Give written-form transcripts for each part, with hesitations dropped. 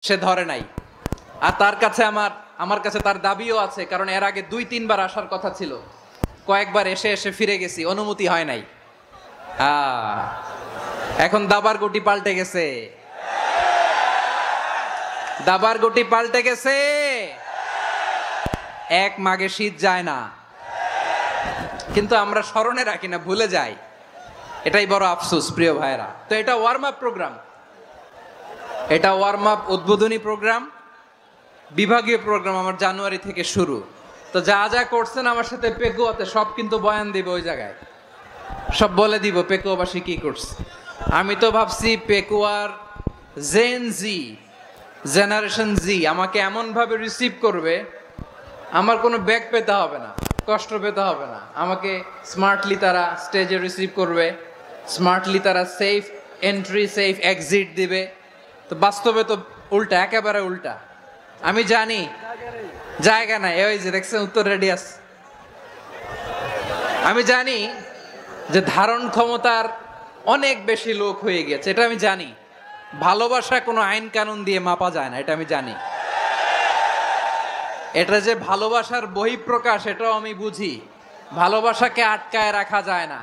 সে ধরে নাই। আর তার কাছে আমার কাছে তার দাবিও আছে, কারণ এর আগে 2-3 বার আসার কথা ছিল, কয়েকবার এসে এসে ফিরে গেছি, অনুমতি হয় নাই। এখন দাবার গুটি পাল্টে গেছে, দাবার গুটি পাল্টে গেছে। এক মাঘে শীত যায় না, কিন্তু আমরা স্মরণে রাখি না, ভুলে যাই। এটাই বড় আফসোস প্রিয় ভাইরা। তো এটা ওয়ার্ম আপ প্রোগ্রাম, এটা ওয়ার্ম আপ উদ্বোধনী প্রোগ্রাম, বিভাগীয় প্রোগ্রাম আমার জানুয়ারি থেকে শুরু। তো যা যা করছেন আমার সাথে পেকুয়াতে সব কিন্তু বয়ান দিব, ওই জায়গায় সব বলে দিব পেকুয়াবাসী কি করছে। আমি তো ভাবছি পেকুয়ার জেনারেশন জি আমাকে এমন ভাবে রিসিভ করবে, আমার কোনো ব্যাক পেতে হবে না, কষ্ট পেতে হবে না। আমাকে স্মার্টলি তারা স্টেজে রিসিভ করবে, স্মার্টলি তারা সেফ এন্ট্রি সেফ এক্সিট দিবে। তো বাস্তবে তো উল্টা, একেবারে উল্টা। আমি জানি জায়গা নাই, ওই যে দেখছেন উত্তর রেডি আছে। আমি জানি যে ধারণ ক্ষমতার অনেক বেশি লোক হয়ে গেছে, এটা আমি জানি। ভালোবাসা কোনো আইন কানুন দিয়ে মাপা যায় না, এটা আমি জানি। এটা যে ভালোবাসার বহিঃপ্রকাশ এটাও আমি বুঝি। ভালোবাসাকে আটকায় রাখা যায় না।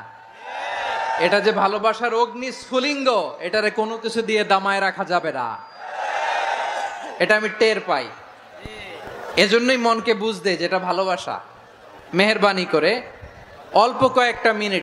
এটা যে ভালোবাসার অগ্নি স্ফুলিঙ্গ, এটারে কোনো কিছু দিয়ে দামায় রাখা যাবে না, এটা আমি টের পাই। এজন্যই মনকে বুঝতে যেটা ভালোবাসা। মেহেরবানি করে অল্প কয়েকটা মিনিট